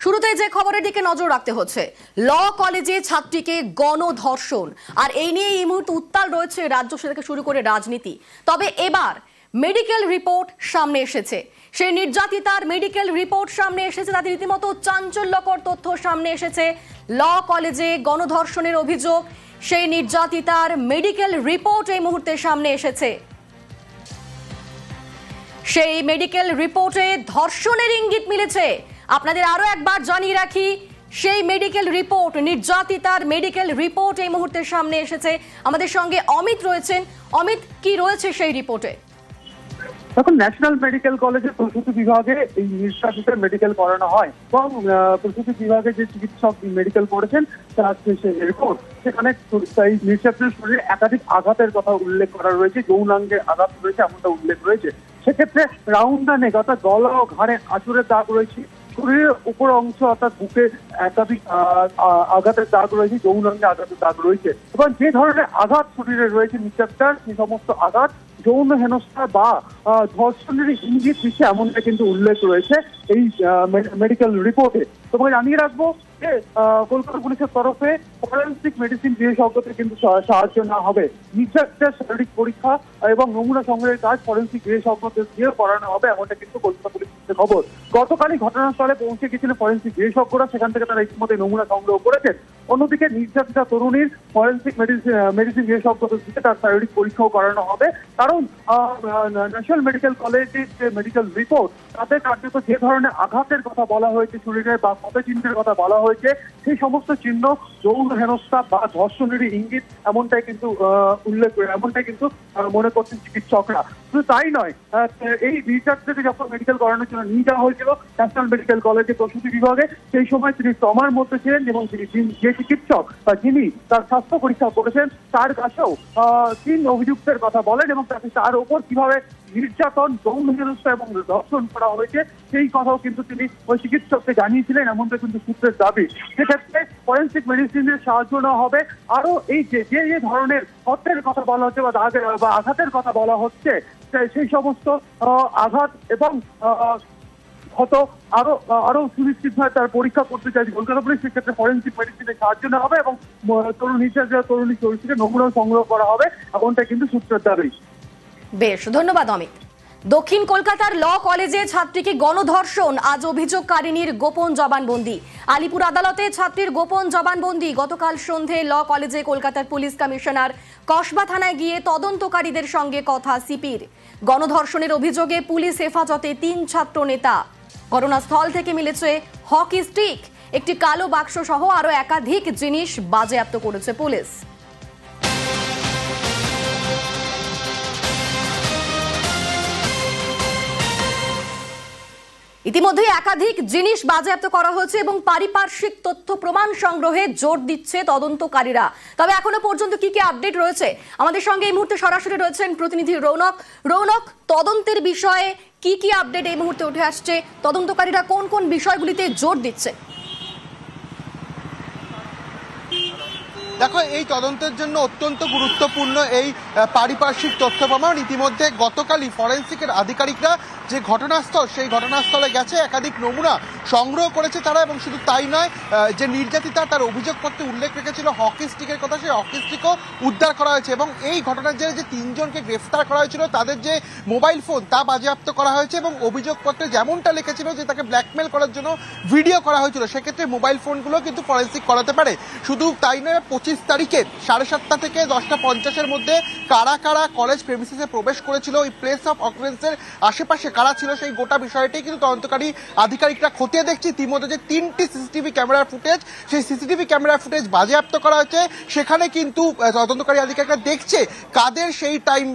শুরুতেই যে খবরের দিকে নজর রাখতে হচ্ছে, ল কলেজে ছাত্রীকে গণধর্ষণ, আর এই নিয়ে এই মুহূর্তে উত্তাল রয়েছে রাজ্য থেকে শুরু করে রাজনীতি। তবে এবার মেডিকেল রিপোর্ট সামনে এসেছে, সেই নির্যাতিতার মেডিকেল রিপোর্ট সামনে এসেছে, তাতে রীতিমতো চাঞ্চল্যকর তথ্য সামনে এসেছে। ল কলেজে গণধর্ষণের অভিযোগ, সেই নির্যাতিতার মেডিকেল রিপোর্ট এই মুহূর্তে সামনে এসেছে। সেই মেডিকেল রিপোর্টে ধর্ষণের ইঙ্গিত মিলেছে। আপনাদের আরো একবার জানিয়ে রাখি, সেই মেডিকেল রিপোর্ট, নির্যাতিতার মেডিকেল রিপোর্ট এই মুহূর্তে সামনে এসেছে। আমাদের সঙ্গে অমিত রয়েছেন। অমিত, কি রয়েছে সেই রিপোর্টে? এখন ন্যাশনাল মেডিকেল কলেজে প্রসূতি বিভাগে এই নির্যাতিতার মেডিকেল করানো হয় এবং প্রসূতি বিভাগে যে চিকিৎসক মেডিকেল করেছেন তার রিপোর্ট, সেখানে এই নির্যাতিতার শরীরে একাধিক আঘাতের কথা উল্লেখ করা রয়েছে, যৌনাঙ্গে আঘাত রয়েছে এমনটা উল্লেখ রয়েছে। সেক্ষেত্রে রাউন্ড নেক অর্থাৎ গলা ও ঘাড়ে আঁচড়ের দাগ রয়েছে, শরীরের উপর অংশ অর্থাৎ বুকে একাধিক আঘাতের দাগ রয়েছে, যৌনাঙ্গে আঘাতের দাগ রয়েছে এবং যে ধরনের আঘাত শরীরে রয়েছে নির্যাতিতার, সেই সমস্ত আঘাত যৌন হেনস্থা বা ধর্ষণের ইঙ্গিত দিচ্ছে এমনটা কিন্তু উল্লেখ রয়েছে এই মেডিকেল রিপোর্টে। তোমাকে জানিয়ে রাখবো যে কলকাতা পুলিশের তরফে ফরেন্সিক মেডিসিন বিশেষজ্ঞদের কিন্তু সাহায্য নেওয়া হবে। নির্যাতিতার শারীরিক পরীক্ষা এবং নমুনা সংগ্রহের কাজ ফরেন্সিক বিশেষজ্ঞদের দিয়ে করানো হবে, এমনটা কিন্তু কলকাতা পুলিশের খবর। গতকালই ঘটনাস্থলে পৌঁছে গেছিলেন ফরেন্সিক বিশেষজ্ঞরা, সেখান থেকে তারা ইতিমধ্যে নমুনা সংগ্রহ করেছেন। অন্যদিকে নির্যাতিতা তরুণীর ফরেন্সিক মেডিসিন বিশেষজ্ঞদের দিকে তার শারীরিক পরীক্ষাও করানো হবে, কারণ ন্যাশনাল মেডিকেল কলেজের যে মেডিকেল রিপোর্ট তাতে কার্যত যে ধরনের আঘাতের কথা বলা হয়েছে, শরীরে বা ক্ষতচিহ্নের কথা বলা হয়েছে, সেই সমস্ত চিহ্ন যৌন হেনস্থা বা ধর্ষণেরই ইঙ্গিত, এমনটাই কিন্তু উল্লেখ করে, এমনটাই কিন্তু মনে করছেন চিকিৎসকরা। শুধু তাই নয়, এই নির্যাতিতাকে যখন মেডিকেল করানোর জন্য নিয়ে যাওয়া হয়েছিল ন্যাশনাল মেডিকেল কলেজে প্রসূতি বিভাগে, সেই সময় তিনি ট্রমার মধ্যে ছিলেন এবং যে চিকিৎসক বা যিনি তার স্বাস্থ্য পরীক্ষা করেছেন তার কাছেও 3 অভিযুক্তের কথা বলেন এবং তার ওপর কিভাবে নির্যাতন, যৌন হেনস্থা এবং ধর্ষণ করা হয়েছে সেই কথাও কিন্তু তিনি ওই চিকিৎসককে জানিয়েছিলেন, এমনটা কিন্তু সূত্রের দাবি। সেক্ষেত্রে ফরেন্সিক মেডিসিনের সাহায্য নেওয়া হবে। আরো এই যে যে ধরনের ক্ষতের কথা বলা হচ্ছে বা আঘাতের কথা বলা হচ্ছে, সেই সমস্ত আঘাত এবং ক্ষত আরো সুনিশ্চিতভাবে তার পরীক্ষা করতে চাইছে কলকাতা পুলিশ। সেক্ষেত্রে ফরেন্সিক মেডিসিনের সাহায্য নেওয়া হবে এবং তরুণী চরিত্রকে নমুনা সংগ্রহ করা হবে, এমনটা কিন্তু সূত্রের দাবি। বেশ, ধন্যবাদ অমিত। দক্ষিণ কলকাতার ল কলেজে ছাত্রীকে গণধর্ষণ, আজ অভিযোগকারিনীর গোপন জবানবন্দি। আলিপুর আদালতে ছাত্রীর গোপন জবানবন্দি। গতকাল সন্ধে ল কলেজে কলকাতার পুলিশ কমিশনার কসবা থানায় গিয়ে তদন্তকারীদের সঙ্গে কথা সিপির। গণধর্ষণের অভিযোগে পুলিশ হেফাজতে 3 ছাত্র নেতা। ঘটনাস্থল থেকে মিলেছে হকি স্টিক, একটি কালো বাক্স সহ আরো একাধিক জিনিস বাজেয়াপ্ত করেছে পুলিশ। ইতিমধ্যে একাধিক জিনিস বাজেয়াপ্ত করা হয়েছে এবং পারিপার্শ্বিক তথ্য প্রমাণ সংগ্রহে জোর দিচ্ছে তদন্তকারীরা। তবে এখনো পর্যন্ত কি কি আপডেট রয়েছে, আমাদের সঙ্গে এই মুহূর্তে সরাসরি রয়েছেন প্রতিনিধি রৌনক। রৌনক, তদন্তের বিষয়ে কি কি আপডেট এই মুহূর্তে উঠে আসছে? তদন্তকারীরা কোন কোন বিষয়গুলিতে জোর দিচ্ছে? দেখো, এই তদন্তের জন্য অত্যন্ত গুরুত্বপূর্ণ এই পারিপার্শ্বিক তথ্য প্রমাণ। ইতিমধ্যে গতকালই ফরেন্সিকের আধিকারিকরা যে ঘটনাস্থল, সেই ঘটনাস্থলে গেছে, একাধিক নমুনা সংগ্রহ করেছে তারা। এবং শুধু তাই নয়, যে নির্যাতিতা তার অভিযোগপত্রে উল্লেখ রেখেছিল হকি স্টিকের কথা, সেই হকি স্টিকও উদ্ধার করা হয়েছে। এবং এই ঘটনার জেরে যে 3 জনকে গ্রেফতার করা হয়েছিল তাদের যে মোবাইল ফোন তা বাজেয়াপ্ত করা হয়েছে এবং অভিযোগপত্রে যেমনটা লিখেছিল যে তাকে ব্ল্যাকমেল করার জন্য ভিডিও করা হয়েছিল, সেক্ষেত্রে মোবাইল ফোনগুলো কিন্তু ফরেন্সিক করাতে পারে। শুধু তাই নয়, 25 তারিখে 7:30 থেকে 10:50 মধ্যে কারা কারা কলেজ প্রেমিসিসে প্রবেশ করেছিল, ওই প্লেস অফ অকারেন্সের আশেপাশে কারা ছিল, সেই গোটা বিষয়টি কিন্তু তদন্তকারী আধিকারিকরা খতিয়ে দেখছে। ইতিমধ্যে যে 3টি সিসিটিভি ক্যামেরার ফুটেজ, সেই সিসিটিভি ক্যামেরার ফুটেজ বাজেয়াপ্ত করা হয়েছে। সেখানে কিন্তু তদন্তকারী আধিকারিকরা দেখছে কাদের সেই টাইম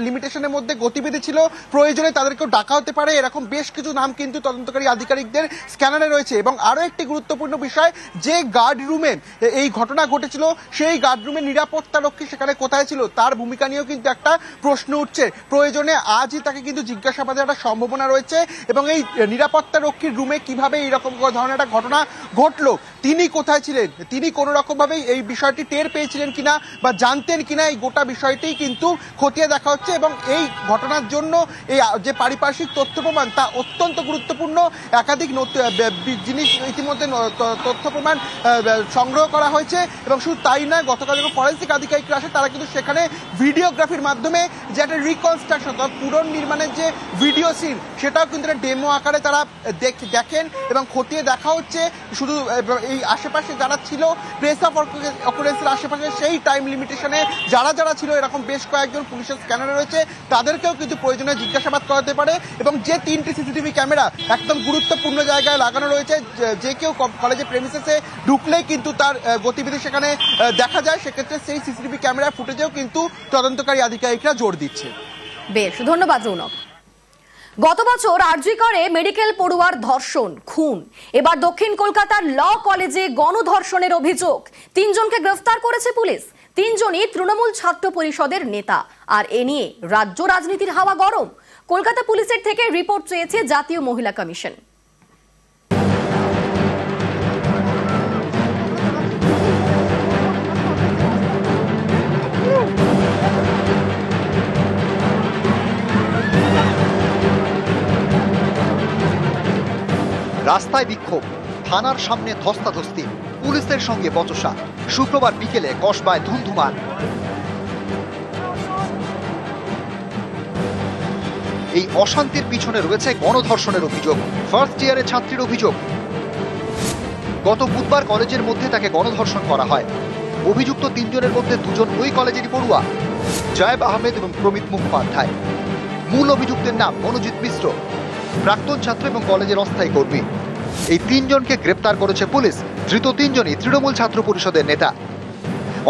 লিমিটেশনের মধ্যে গতিবিধি ছিল, প্রয়োজনে তাদেরকেও ডাকা হতে পারে, এরকম বেশ কিছু নাম কিন্তু তদন্তকারী আধিকারিকদের স্ক্যানারে রয়েছে। এবং আরো একটি গুরুত্বপূর্ণ বিষয়, যে গার্ড রুমে এই ঘটনা ঘটেছিল সেই গার্ডরুমের নিরাপত্তারক্ষী সেখানে কোথায় ছিল তার ভূমিকা নিয়েও কিন্তু একটা প্রশ্ন উঠছে। প্রয়োজনে আজই তাকে কিন্তু জিজ্ঞাসাবাদের একটা সম্ভাবনা রয়েছে এবং এই নিরাপত্তারক্ষীর রুমে কিভাবে এইরকম ধরনের একটা ঘটনা ঘটলো তিনি কোথায় ছিলেন, তিনি কোনো রকমভাবে এই বিষয়টি টের পেয়েছিলেন কিনা বা জানতেন কিনা, এই গোটা বিষয়টি কিন্তু খতিয়ে দেখা হচ্ছে। এবং এই ঘটনার জন্য এই যে পারিপার্শ্বিক তথ্য প্রমাণ তা অত্যন্ত গুরুত্বপূর্ণ। একাধিক জিনিস ইতিমধ্যে তথ্য প্রমাণ সংগ্রহ করা হয়েছে। এবং শুধু তাই নয়, গতকাল যখন ফরেন্সিক আধিকারিকরা আসে তারা কিন্তু সেখানে ভিডিওগ্রাফির মাধ্যমে যে একটা রিকনস্ট্রাকশন অর্থাৎ পুনর্নির্মাণের যে ভিডিও সিন সেটাও কিন্তু একটা ডেমো আকারে তারা দেখেন এবং খতিয়ে দেখা হচ্ছে। শুধু এই আশেপাশে যারা ছিল, প্লেস অফ অকুরেন্সের আশেপাশে সেই টাইম লিমিটেশনে যারা ছিল, এরকম বেশ কয়েকজন পুলিশের স্ক্যানার রয়েছে, তাদেরকেও কিন্তু প্রয়োজনে জিজ্ঞাসাবাদ করাতে পারে। এবং যে 3টি সিসিটিভি ক্যামেরা একদম গুরুত্বপূর্ণ জায়গায় লাগানো রয়েছে, যে কেউ কলেজে প্রেমিসেসে ঢুকলেই কিন্তু তার গতিবিধি সেখানে দেখা যায়, সেক্ষেত্রে সেই সিসিটিভি ক্যামেরা ফুটেজেও কিন্তু তদন্তকারী আধিকারিকরা জোর দিচ্ছে। বেশ, ধন্যবাদ রৌনক। গত বছর আরজি করে মেডিকেল পড়ুয়ার ধর্ষণ, খুন, এবার দক্ষিণ কলকাতার ল কলেজে গণধর্ষণের অভিযোগ। 3 জনকে গ্রেফতার করেছে পুলিশ। 3 জনই তৃণমূল ছাত্র পরিষদের নেতা। আর এ নিয়ে রাজ্য রাজনীতির হাওয়া গরম। কলকাতা পুলিশের থেকে রিপোর্ট চেয়েছে জাতীয় মহিলা কমিশন। রাস্তায় বিক্ষোভ, থানার সামনে ধস্তাধস্তি, পুলিশের সঙ্গে বচসা। শুক্রবার বিকেলে কসবায় ধুমধুমার। এই অশান্তির পিছনে রয়েছে গণধর্ষণের অভিযোগ। ফার্স্ট ইয়ারের ছাত্রীর অভিযোগ, গত বুধবার কলেজের মধ্যে তাকে গণধর্ষণ করা হয়। অভিযুক্ত 3 জনের মধ্যে 2 জন ওই কলেজেরই পড়ুয়া, জয়েব আহমেদ এবং প্রমিত মুখোপাধ্যায়। মূল অভিযুক্তের নাম মনোজিৎ মিশ্র, প্রাক্তন ছাত্র এবং কলেজের অস্থায়ী কর্মী। এই 3 জনকে গ্রেপ্তার করেছে পুলিশ। ধৃত 3 জনই তৃণমূল ছাত্র পরিষদের নেতা।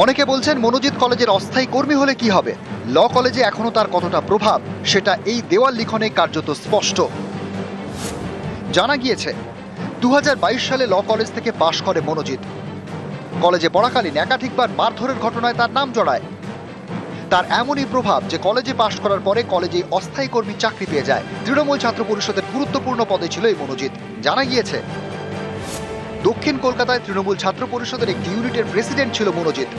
অনেকে বলছেন মনোজিৎ কলেজের অস্থায়ী কর্মী হলে কি হবে, ল কলেজে এখনো তার কতটা প্রভাব সেটা এই দেওয়াল লিখনে কার্যত স্পষ্ট। জানা গিয়েছে 2022 সালে ল কলেজ থেকে পাশ করে মনোজিৎ। কলেজে পড়াকালীন একাধিকবার মারধরের ঘটনায় তার নাম জড়ায়। তার এমনই প্রভাব যে কলেজে পাশ করার পরে কলেজে অস্থায়ী কর্মী চাকরি পেয়ে যায়। তৃণমূল ছাত্র পরিষদের গুরুত্বপূর্ণ পদে ছিল এই মনোজিৎ। জানা গিয়েছে দক্ষিণ কলকাতায় তৃণমূল ছাত্র পরিষদের একটি ইউনিটের প্রেসিডেন্ট ছিল মনোজিৎ।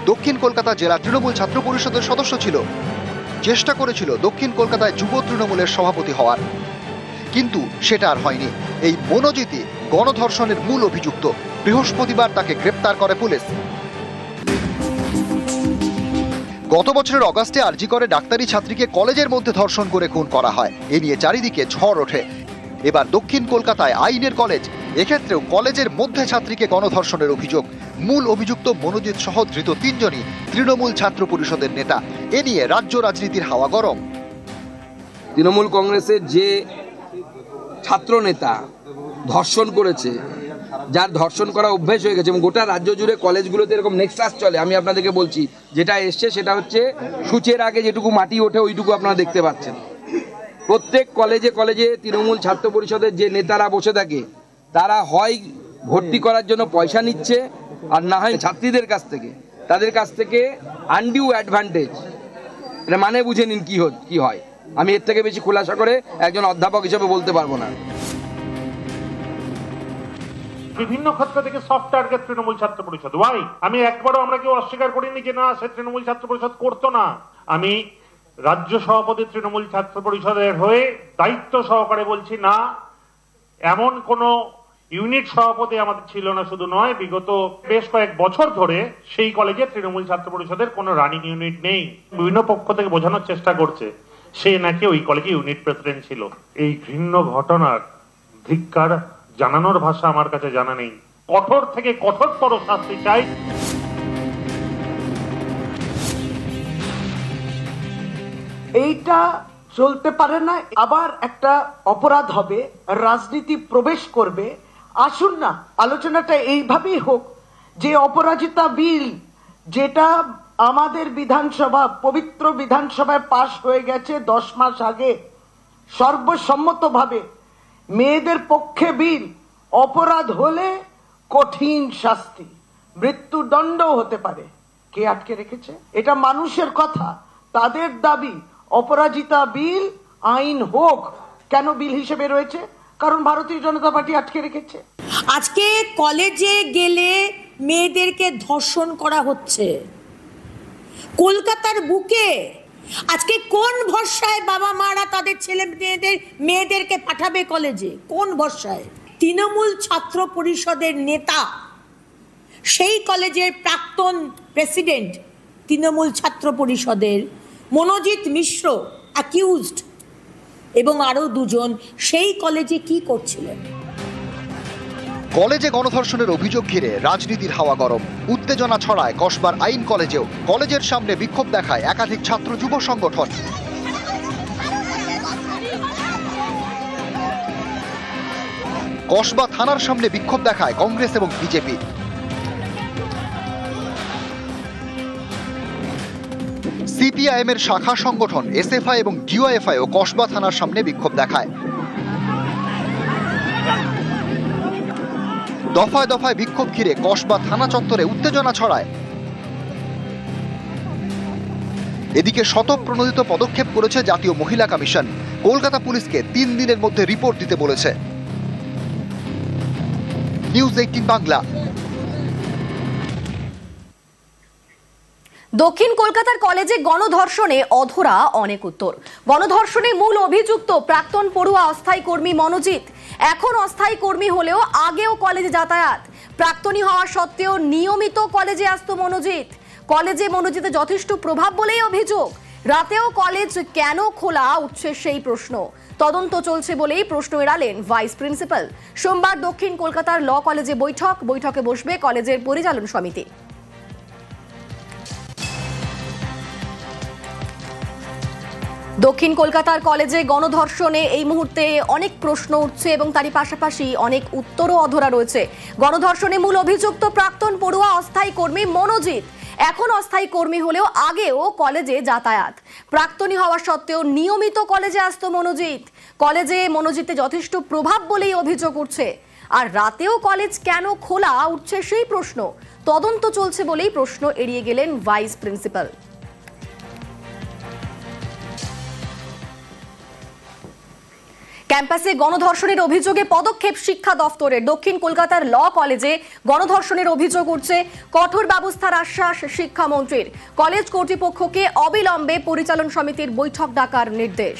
দক্ষিণ কলকাতা জেলা তৃণমূল ছাত্র পরিষদের সদস্য ছিল। চেষ্টা করেছিল দক্ষিণ কলকাতায় যুব তৃণমূলের সভাপতি হওয়ার, কিন্তু সেটা আর হয়নি। এই মনোজিৎই গণধর্ষণের মূল অভিযুক্ত। বৃহস্পতিবার তাকে গ্রেপ্তার করে পুলিশ। গত বছরের অগাস্টে আরজি করে ডাক্তারি ছাত্রীকে কলেজের মধ্যে ধর্ষণ করে খুন করা হয়। এ নিয়ে চারিদিকে ঝড় ওঠে। এবার দক্ষিণ কলকাতায় আইনের কলেজ, এক্ষেত্রেও কলেজের মধ্যে ছাত্রীকে গণধর্ষণের অভিযোগ। মূল অভিযুক্ত মনোজিৎ সহ ধৃত 3 জনই তৃণমূল ছাত্র পরিষদের নেতা। এ নিয়ে রাজ্য রাজনীতির হাওয়া গরম। তৃণমূল কংগ্রেসের যে ছাত্র নেতা ধর্ষণ করেছে, যার ধর্ষণ করা অভ্যেস হয়ে গেছে, এবং গোটা রাজ্য জুড়ে কলেজগুলোতে এরকম নেক্সাস চলে। আমি আপনাদেরকে বলছি, যেটা এসছে সেটা হচ্ছে সূচের আগে যেটুকু মাটি ওঠে ওইটুকু আপনারা দেখতে পাচ্ছেন। প্রত্যেক কলেজে কলেজে তৃণমূল ছাত্র পরিষদের যে নেতারা বসে থাকে, তারা হয় ভর্তি করার জন্য পয়সা নিচ্ছে, আর না হয় ছাত্রীদের কাছ থেকে, তাদের কাছ থেকে আনডিউ অ্যাডভান্টেজ। এটা মানে বুঝে নিন কি হয়। আমি এর থেকে বেশি খোলাসা করে একজন অধ্যাপক হিসেবে বলতে পারবো না। বিভিন্ন ক্ষেত্র থেকে সফট টার্গেট তৃণমূল ছাত্র পরিষদ। ওয়াই? আমি একবারও আমরা কেউ অস্বীকার করিনি যে না, সে তৃণমূল ছাত্র পরিষদ করতো না। আমি রাজ্য সভাপতি তৃণমূল ছাত্র পরিষদের হয়ে দায়িত্ব সহকারে বলছি, না, এমন কোন ইউনিট সভাপতি আমাদের ছিল না। শুধু নয়, বিগত বেশ কয়েক বছর ধরে সেই কলেজে তৃণমূল ছাত্র পরিষদের কোনো রানিং ইউনিট নেই। বিভিন্ন পক্ষ থেকে বোঝানোর চেষ্টা করছে সে নাকি ওই কলেজে ইউনিট প্রেসিডেন্ট ছিল। এই ঘৃণ্য ঘটনার ধিক্কার জানানোর ভাষা আমার কাছে জানা নেই। কঠোর থেকে কঠোরতর শাস্তি চাই। এইটা চলতে পারে না। আবার একটা অপরাধ হবে, রাজনীতি প্রবেশ করবে। আসুন না, আলোচনাটা এইভাবেই হোক যে অপরাজিতা বিল, যেটা আমাদের বিধানসভা, পবিত্র বিধানসভায় পাশ হয়ে গেছে 10 মাস আগে সর্বসম্মতভাবে, মেয়েদের পক্ষে বিল, অপরাধ হলে কঠিন শাস্তি, মৃত্যুদণ্ড হতে পারে। কে আটকে রেখেছে? এটা মানুষের কথা, তাদের দাবি অপরাজিতা বিল আইন হোক। কেন বিল হিসেবে রয়েছে? কারণ ভারতীয় জনতা পার্টি আটকে রেখেছে। আজকে কলেজে গেলে মেয়েদেরকে ধর্ষণ করা হচ্ছে কলকাতার বুকে। আজকে কোন ভরসায় বাবা মারা তাদের ছেলে মেয়েদেরকে পাঠাবে কলেজে? কোন ভরসায়? তৃণমূল ছাত্র পরিষদের নেতা, সেই কলেজের প্রাক্তন প্রেসিডেন্ট তৃণমূল ছাত্র পরিষদের মনোজিৎ মিশ্র অ্যাকিউজড, এবং আরো দুজন সেই কলেজে কি করছিলেন? কলেজে গণধর্ষণের অভিযোগ ঘিরে রাজনীতির হাওয়া গরম, উত্তেজনা ছড়ায় কসবার আইন কলেজেও। কলেজের সামনে বিক্ষোভ দেখায় একাধিক ছাত্র যুব সংগঠন। কসবা থানার সামনে বিক্ষোভ দেখায় কংগ্রেস এবং বিজেপি। সিপিআইএম এর শাখা সংগঠন এসএফআই এবং ডিওএফআই ও কসবা থানার সামনে বিক্ষোভ দেখায়। দফায় দফায় বিক্ষোভ ঘিরে কসবা থানা চত্বরে উত্তেজনা ছড়ায়। এদিকে শতপ্রণোদিত পদক্ষেপ করেছে জাতীয় মহিলা কমিশন। কলকাতা পুলিশকে 3 দিনের মধ্যে রিপোর্ট দিতে বলেছে। নিউজ 18 বাংলা। দক্ষিণ কলকাতার কলেজে গণধর্ষণে অধরা অনেক উত্তর। গণধর্ষণে মূল অভিযুক্ত প্রাক্তন পড়ুয়া অস্থায়ী কর্মী মনোজিৎ। এখন অস্থায়ী কর্মী হলেও আগেও কলেজে যাতায়াত। প্রাক্তনী হওয়া সত্ত্বেও নিয়মিত কলেজে আসতো মনোজিৎ। কলেজে মনোজিতের যথেষ্ট প্রভাব বলেই অভিযোগ। রাতেও কলেজ কেন খোলা উঠছে সেই প্রশ্ন। তদন্ত চলছে বলেই প্রশ্ন এড়ালেন ভাইস প্রিন্সিপাল। সোমবার দক্ষিণ কলকাতার ল কলেজে বৈঠকে বসবে কলেজের পরিচালন সমিতি। দক্ষিণ কলকাতার কলেজে গণধর্ষণে এই মুহূর্তে অনেক প্রশ্ন উঠছে এবং তারই পাশাপাশি অনেক উত্তরও অধরা রয়েছে। গণধর্ষণে মূল অভিযুক্ত প্রাক্তন পড়ুয়া অস্থায়ী কর্মী মনোজিৎ। এখন অস্থায়ী কর্মী হলেও আগেও কলেজে যাতায়াত। প্রাক্তনী হওয়া সত্ত্বেও নিয়মিত কলেজে আসতো মনোজিৎ। কলেজে মনোজিতের যথেষ্ট প্রভাব বলেই অভিযোগ উঠছে। আর রাতেও কলেজ কেন খোলা উঠছে সেই প্রশ্ন। তদন্ত চলছে বলেই প্রশ্ন এড়িয়ে গেলেন ভাইস প্রিন্সিপাল। ক্যাম্পাসে গণধর্ষণের অভিযোগে পদক্ষেপ শিক্ষা দফতরের। দক্ষিণ কলকাতার ল কলেজে গণধর্ষণের অভিযোগ উঠছে, কঠোর ব্যবস্থার আশ্বাস শিক্ষামন্ত্রীর। কলেজ কর্তৃপক্ষকে অবিলম্বে পরিচালন সমিতির বৈঠক ডাকার নির্দেশ।